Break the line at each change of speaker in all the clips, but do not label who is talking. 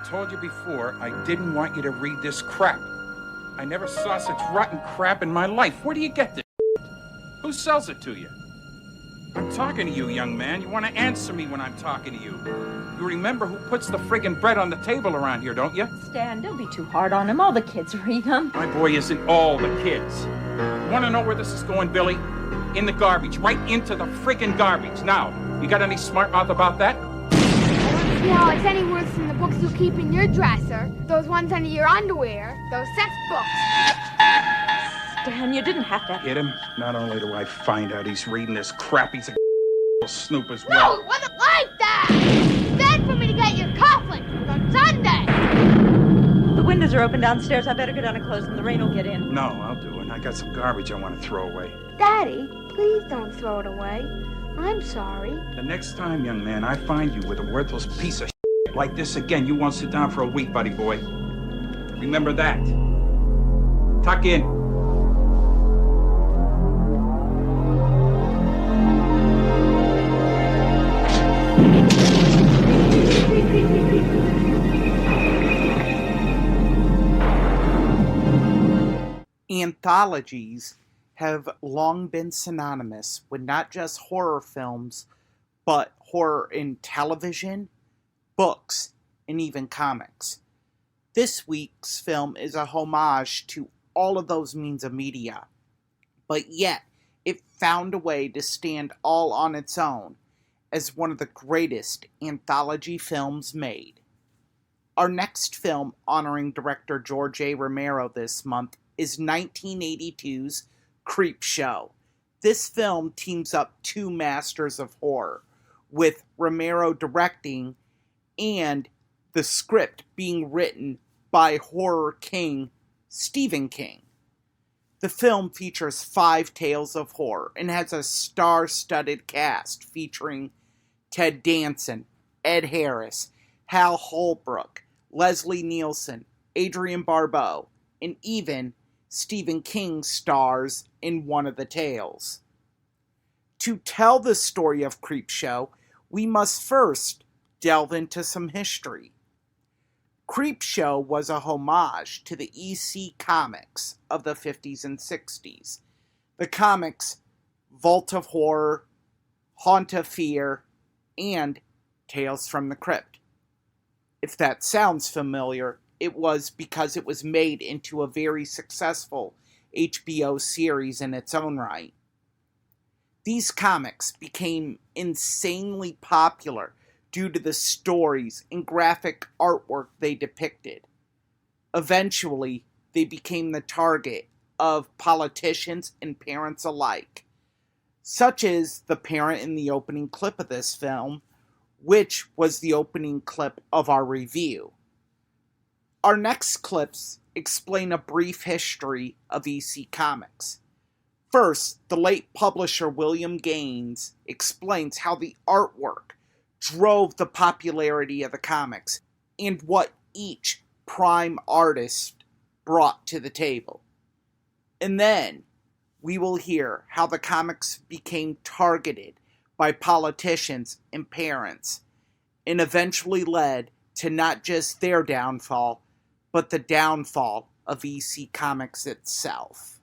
told you before, I didn't want you to read this crap. I never saw such rotten crap in my life. Where do you get this? Who sells it to you? I'm talking to you, young man. You want to answer me when I'm talking to you. You remember who puts the friggin' bread on the table around here, don't you?
Stan, don't be too hard on him. All the kids read them.
My boy isn't all the kids. You want to know where this is going, Billy? In the garbage. Right into the friggin' garbage. Now, you got any smart mouth about that?
I don't see how it's any worse than the books you keep in your dresser. Those ones under your underwear. Those sex books.
Stan, you didn't have to...
Hit him? Not only do I find out he's reading this crap, he's a snoop as well.
No, it wasn't like that! You said for me to get your cufflinks on Sunday!
The windows are open downstairs. I better go down and close them. The rain will get in.
No, I'll do it. I got some garbage I want to throw away.
Daddy, please don't throw it away. I'm sorry.
The next time, young man, I find you with a worthless piece of like this again, you won't sit down for a week, buddy boy. Remember that. Tuck in.
Anthologies have long been synonymous with not just horror films, but horror in television, books, and even comics. This week's film is a homage to all of those means of media, but yet it found a way to stand all on its own as one of the greatest anthology films made. Our next film honoring director George A. Romero this month is 1982's Creepshow. This film teams up two masters of horror, with Romero directing and the script being written by horror king Stephen King. The film features 5 tales of horror and has a star-studded cast featuring Ted Danson, Ed Harris, Hal Holbrook, Leslie Nielsen, Adrienne Barbeau, and even Stephen King stars in one of the tales. To tell the story of Creepshow, we must first delve into some history. Creepshow was a homage to the EC comics of the 50s and 60s. The comics Vault of Horror, Haunt of Fear, and Tales from the Crypt. If that sounds familiar, it was because it was made into a very successful HBO series in its own right. These comics became insanely popular due to the stories and graphic artwork they depicted. Eventually, they became the target of politicians and parents alike, such as the parent in the opening clip of this film, which was the opening clip of our review. Our next clips explain a brief history of EC Comics. First, the late publisher William Gaines explains how the artwork drove the popularity of the comics and what each prime artist brought to the table. And then we will hear how the comics became targeted by politicians and parents and eventually led to not just their downfall, but the downfall of EC Comics itself.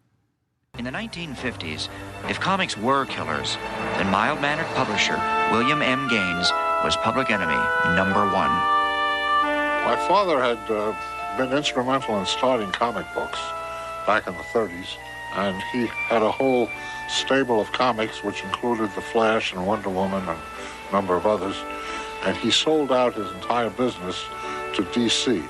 In the 1950s, if comics were killers, then mild-mannered publisher William M. Gaines was public enemy number 1.
My father had been instrumental in starting comic books back in the 30s, and he had a whole stable of comics which included The Flash and Wonder Woman and a number of others, and he sold out his entire business to DC.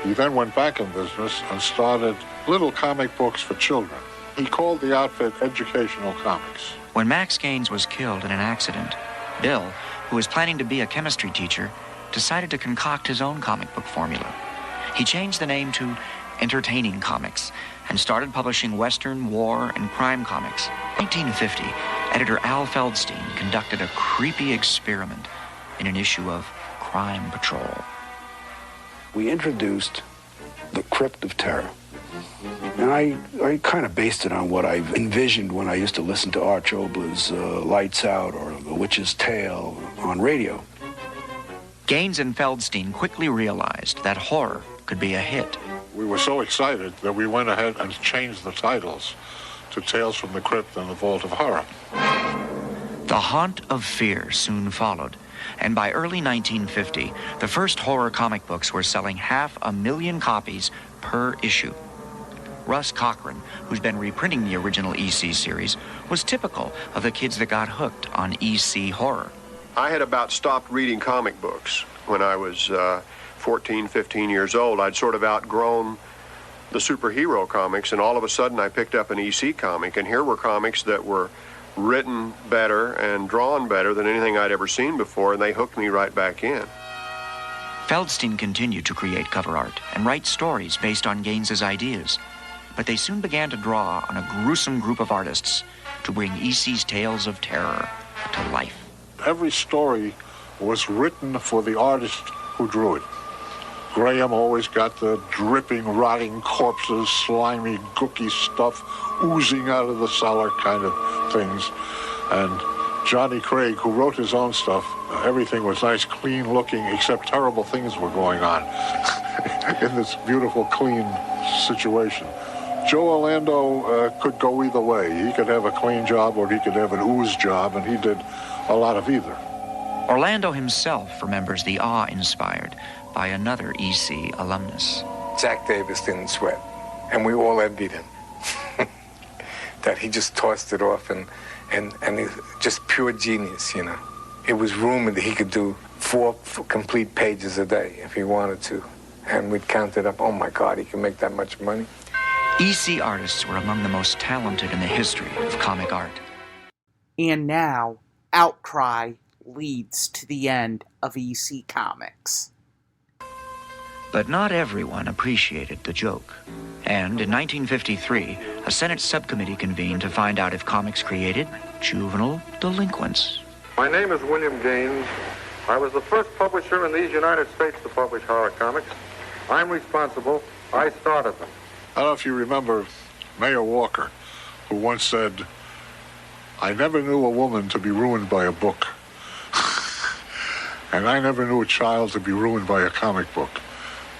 He then went back in business and started little comic books for children. He called the outfit Educational Comics.
When Max Gaines was killed in an accident, Bill, who was planning to be a chemistry teacher, decided to concoct his own comic book formula. He changed the name to Entertaining Comics and started publishing Western, war, and crime comics. In 1950, editor Al Feldstein conducted a creepy experiment in an issue of Crime Patrol.
We introduced the Crypt of Terror. And I kind of based it on what I envisioned when I used to listen to Arch Obler's Lights Out or The Witch's Tale on radio.
Gaines and Feldstein quickly realized that horror could be a hit.
We were so excited that we went ahead and changed the titles to Tales from the Crypt and the Vault of Horror.
The Haunt of Fear soon followed, and by early 1950, the first horror comic books were selling 500,000 copies per issue. Russ Cochran, who's been reprinting the original EC series, was typical of the kids that got hooked on EC horror.
I had about stopped reading comic books when I was 14, 15 years old. I'd sort of outgrown the superhero comics, and all of a sudden I picked up an EC comic, and here were comics that were written better and drawn better than anything I'd ever seen before, and they hooked me right back in.
Feldstein continued to create cover art and write stories based on Gaines's ideas, but they soon began to draw on a gruesome group of artists to bring EC's tales of terror to life.
Every story was written for the artist who drew it. Graham always got the dripping, rotting corpses, slimy, gooky stuff oozing out of the cellar kind of things. And Johnny Craig, who wrote his own stuff, everything was nice, clean looking, except terrible things were going on in this beautiful, clean situation. Joe Orlando could go either way. He could have a clean job or he could have an ooze job, and he did a lot of either.
Orlando himself remembers the awe inspired by another EC alumnus.
Jack Davis didn't sweat, and we all envied him. That he just tossed it off, and he's just pure genius, you know. It was rumored that he could do 4 complete pages a day if he wanted to, and we'd count it up. Oh my God, he can make that much money.
EC artists were among the most talented in the history of comic art.
And now, outcry leads to the end of EC Comics.
But not everyone appreciated the joke. And in 1953, a Senate subcommittee convened to find out if comics created juvenile delinquents.
My name is William Gaines. I was the first publisher in these United States to publish horror comics. I'm responsible. I started them.
I don't know if you remember Mayor Walker, who once said, "I never knew a woman to be ruined by a book. And I never knew a child to be ruined by a comic book."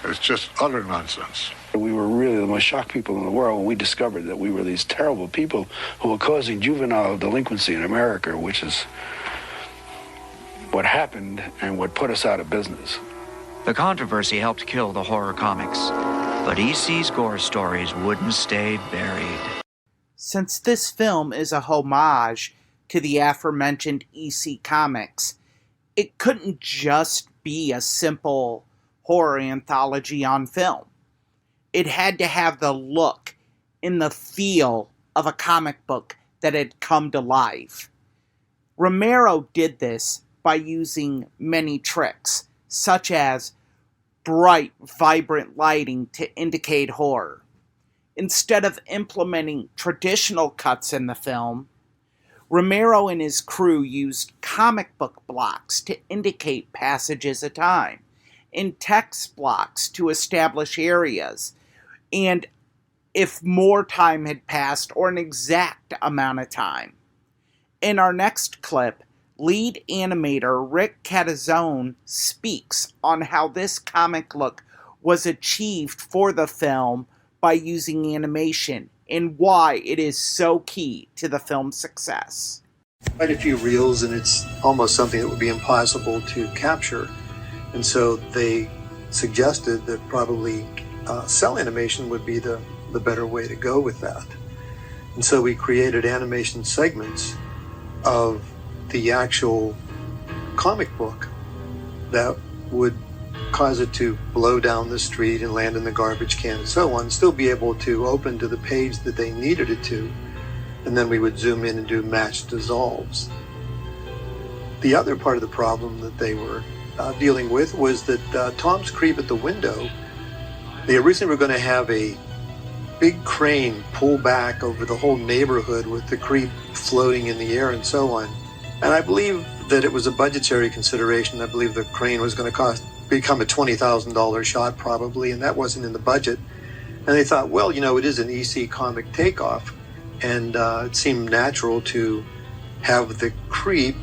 It's just utter nonsense.
We were really the most shocked people in the world when we discovered that we were these terrible people who were causing juvenile delinquency in America, which is what happened and what put us out of business.
The controversy helped kill the horror comics, but EC's gore stories wouldn't stay buried.
Since this film is a homage to the aforementioned EC Comics, it couldn't just be a simple horror anthology on film. It had to have the look and the feel of a comic book that had come to life. Romero did this by using many tricks, such as bright, vibrant lighting to indicate horror. Instead of implementing traditional cuts in the film, Romero and his crew used comic book blocks to indicate passages of time, and text blocks to establish areas, and if more time had passed or an exact amount of time. In our next clip, lead animator Rick Catazone speaks on how this comic look was achieved for the film by using animation and why it is so key to the film's success.
Quite a few reels, and it's almost something that would be impossible to capture. And so they suggested that probably cell animation would be the better way to go with that. And so we created animation segments of the actual comic book that would cause it to blow down the street and land in the garbage can and so on, still be able to open to the page that they needed it to, and then we would zoom in and do match dissolves. The other part of the problem that they were dealing with was that Tom's Creep at the window, they originally were going to have a big crane pull back over the whole neighborhood with the creep floating in the air and so on. And I believe that it was a budgetary consideration. I believe the crane was going to become a $20,000 shot probably, and that wasn't in the budget. And they thought, well, you know, it is an EC comic takeoff, and it seemed natural to have the creep,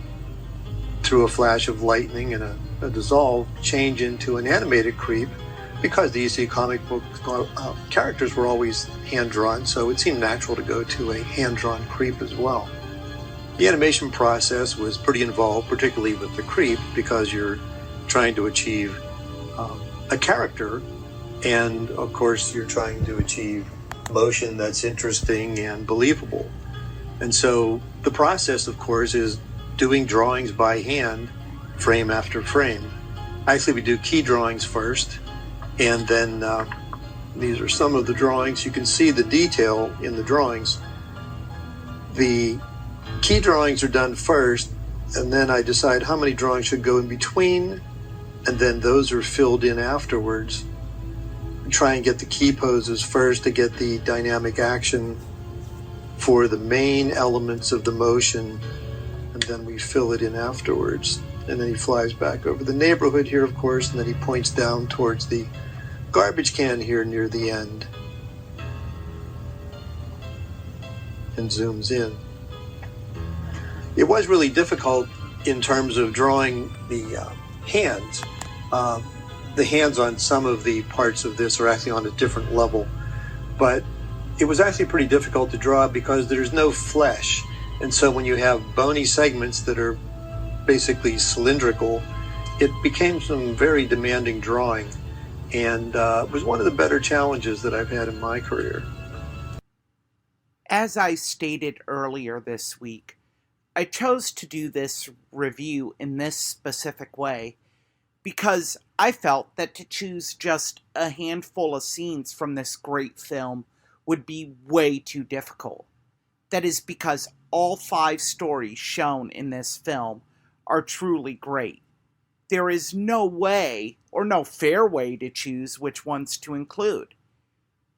through a flash of lightning and a dissolve, change into an animated creep, because the EC comic book characters were always hand-drawn, so it seemed natural to go to a hand-drawn creep as well. The animation process was pretty involved, particularly with the creep, because you're trying to achieve a character, and of course you're trying to achieve motion that's interesting and believable. And so the process, of course, is doing drawings by hand, frame after frame. Actually, we do key drawings first, and then these are some of the drawings. You can see the detail in the drawings. The key drawings are done first, and then I decide how many drawings should go in between, and then those are filled in afterwards. I try and get the key poses first to get the dynamic action for the main elements of the motion, and then we fill it in afterwards. And then he flies back over the neighborhood here, of course, and then he points down towards the garbage can here near the end and zooms in. It was really difficult in terms of drawing the hands. The hands on some of the parts of this are actually on a different level, but it was actually pretty difficult to draw because there's no flesh. And so when you have bony segments that are basically cylindrical, it became some very demanding drawing, and it was one of the better challenges that I've had in my career.
As I stated earlier this week, I chose to do this review in this specific way because I felt that to choose just a handful of scenes from this great film would be way too difficult. That is because all 5 stories shown in this film are truly great. There is no way, or no fair way, to choose which ones to include.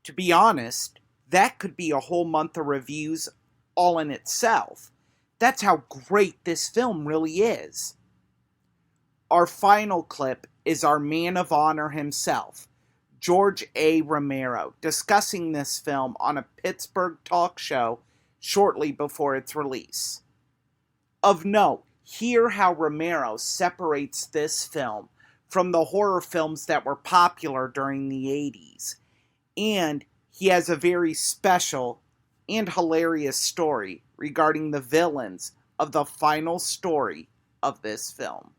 To be honest, that could be a whole month of reviews all in itself. That's how great this film really is. Our final clip is our man of honor himself, George A. Romero, discussing this film on a Pittsburgh talk show shortly before its release. Of note, hear how Romero separates this film from the horror films that were popular during the 80s, and he has a very special and hilarious story regarding the villains of the final story of this film.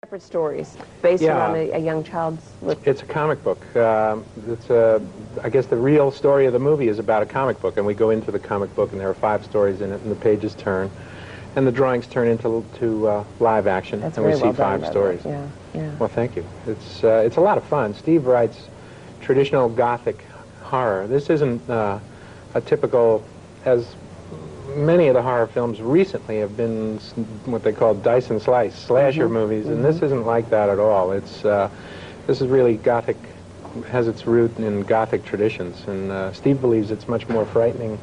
Separate stories based around a young child's life.
It's a comic book. I guess the real story of the movie is about a comic book, and we go into the comic book, and there are 5 stories in it, and the pages turn, and the drawings turn into live action, and we see 5 stories.
Yeah.
Well, thank you. It's a lot of fun. Steve writes traditional Gothic horror. This isn't a typical, as many of the horror films recently have been what they call dice and slice, slasher movies, and this isn't like that at all. It's this is really Gothic, has its root in Gothic traditions, and Steve believes it's much more frightening.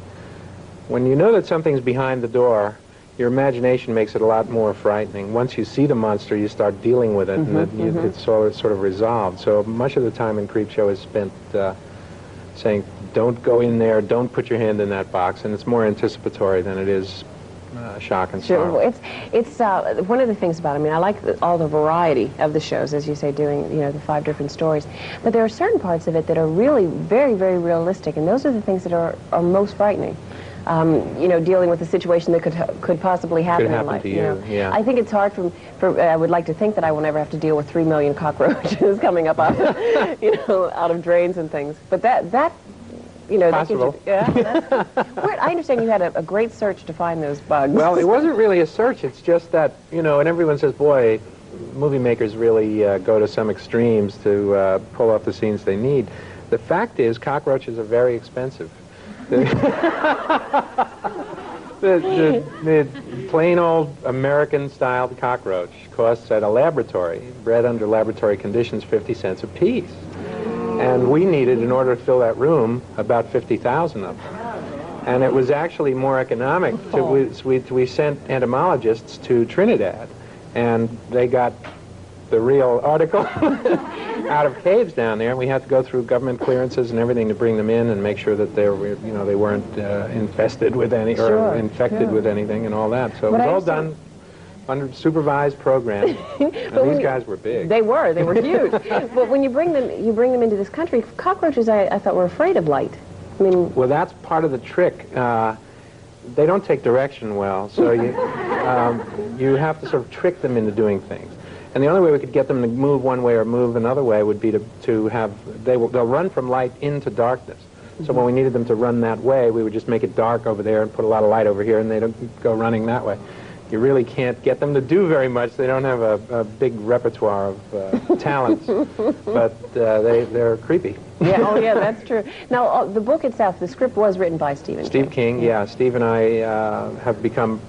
When you know that something's behind the door, your imagination makes it a lot more frightening. Once you see the monster, you start dealing with it, and it's sort of resolved. So much of the time in Creepshow is spent saying, don't go in there, don't put your hand in that box, and it's more anticipatory than it is shock and sorrow.
Sure. It's one of the things about it, I mean, I like all the variety of the shows, as you say, doing, the 5 different stories, but there are certain parts of it that are really very, very realistic, and those are the things that are most frightening. Dealing with a situation that could possibly happen in life.
To you. Yeah.
I think it's hard I would like to think that I will never have to deal with 3 million cockroaches coming up out of drains and things. But that
possible.
I understand you had a great search to find those bugs.
Well, it wasn't really a search. It's just that, and everyone says, boy, movie makers really go to some extremes to pull off the scenes they need. The fact is, cockroaches are very expensive. The plain old American-styled cockroach costs at a laboratory, bred under laboratory conditions, 50 cents a piece. And we needed, in order to fill that room, about 50,000 of them. And it was actually more economic. We sent entomologists to Trinidad, and they got the real article out of caves down there, and we had to go through government clearances and everything to bring them in and make sure that they weren't infested with any or infected with anything and all that. So it was all done supervised program. And these guys were big.
They were huge. But when you bring them into this country, cockroaches, I thought, were afraid of light. I mean,
well, that's part of the trick. They don't take direction well, so you have to sort of trick them into doing things. And the only way we could get them to move one way or move another way would be they'll run from light into darkness. So when we needed them to run that way, we would just make it dark over there and put a lot of light over here, and they don't go running that way. You really can't get them to do very much. They don't have a big repertoire of talents, but they're creepy.
Yeah, that's true. Now, the book itself, the script was written by Steve
King, yeah. Steve and I have become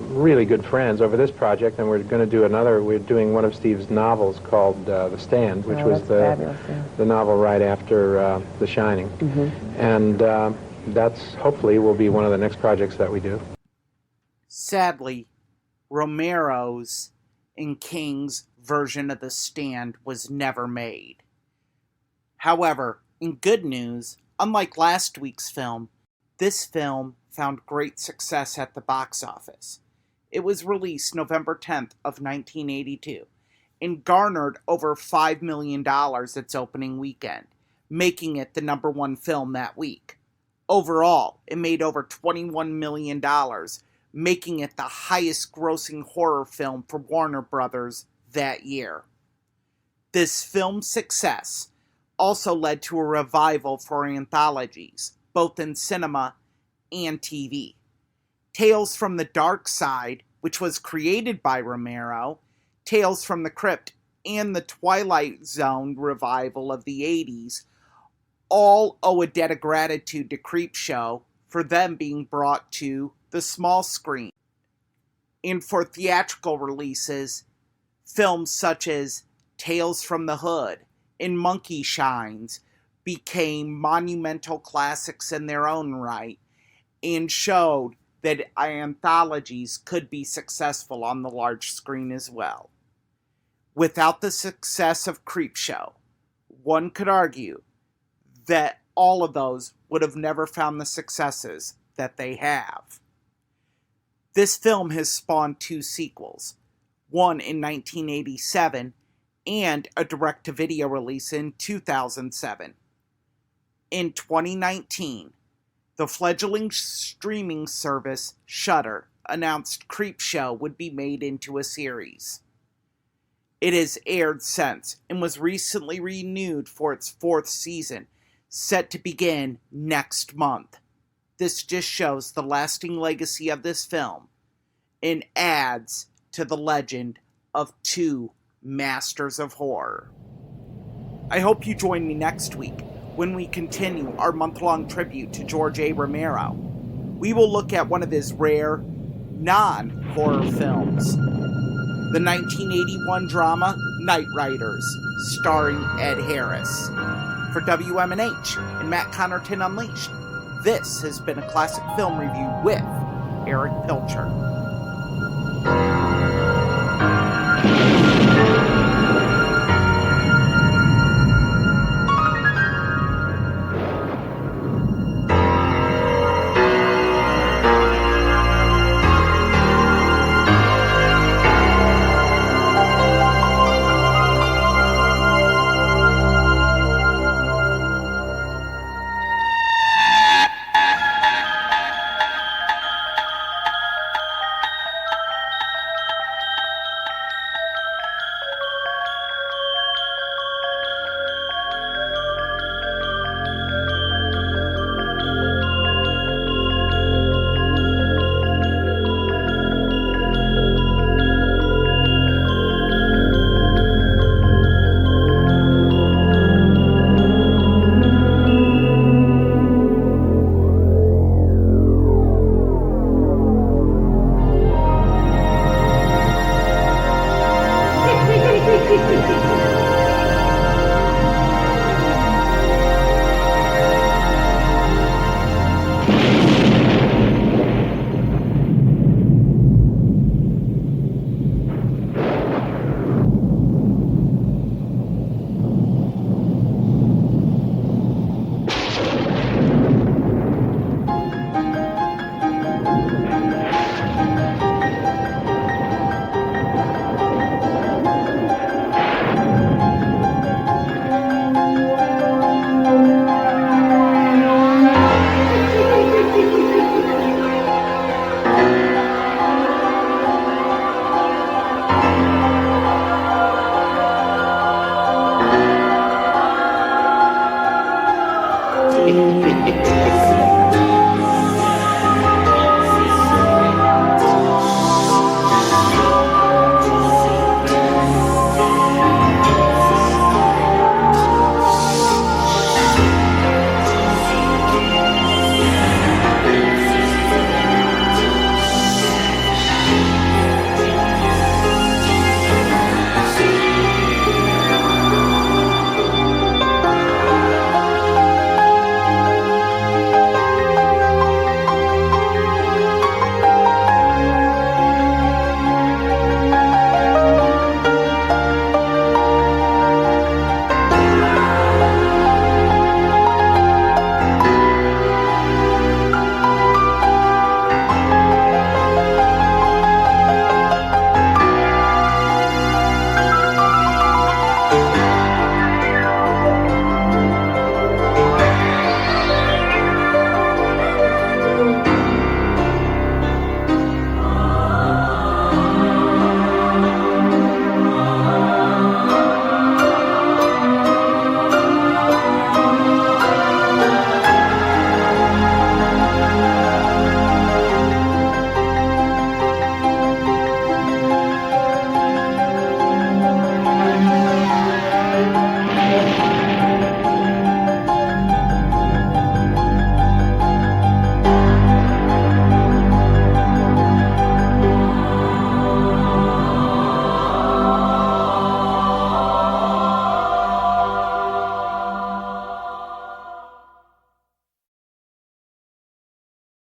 really good friends over this project, and we're going to do another. We're doing one of Steve's novels called The Stand, which was the novel right after The Shining. And that's hopefully will be one of the next projects that we do.
Sadly, Romero's and King's version of The Stand was never made. However, in good news, unlike last week's film, this film found great success at the box office. It was released November 10th of 1982 and garnered over $5 million its opening weekend, making it the #1 film that week. Overall, it made over $21 million, making it the highest-grossing horror film for Warner Brothers that year. This film's success also led to a revival for anthologies, both in cinema and TV. Tales from the Dark Side, which was created by Romero, Tales from the Crypt, and the Twilight Zone revival of the 80s all owe a debt of gratitude to Creepshow for them being brought to the small screen. And for theatrical releases, films such as Tales from the Hood and Monkey Shines became monumental classics in their own right and showed that anthologies could be successful on the large screen as well. Without the success of Creepshow, one could argue that all of those would have never found the successes that they have. This film has spawned 2 sequels, one in 1987 and a direct-to-video release in 2007. In 2019, the fledgling streaming service Shudder announced Creepshow would be made into a series. It has aired since and was recently renewed for its 4th season, set to begin next month. This just shows the lasting legacy of this film and adds to the legend of 2 masters of horror. I hope you join me next week when we continue our month-long tribute to George A. Romero. We will look at one of his rare, non-horror films, the 1981 drama Night Riders, starring Ed Harris. For WMNH and Matt Connarton Unleashed, this has been a classic film review with Erich Pilcher.
Thank you.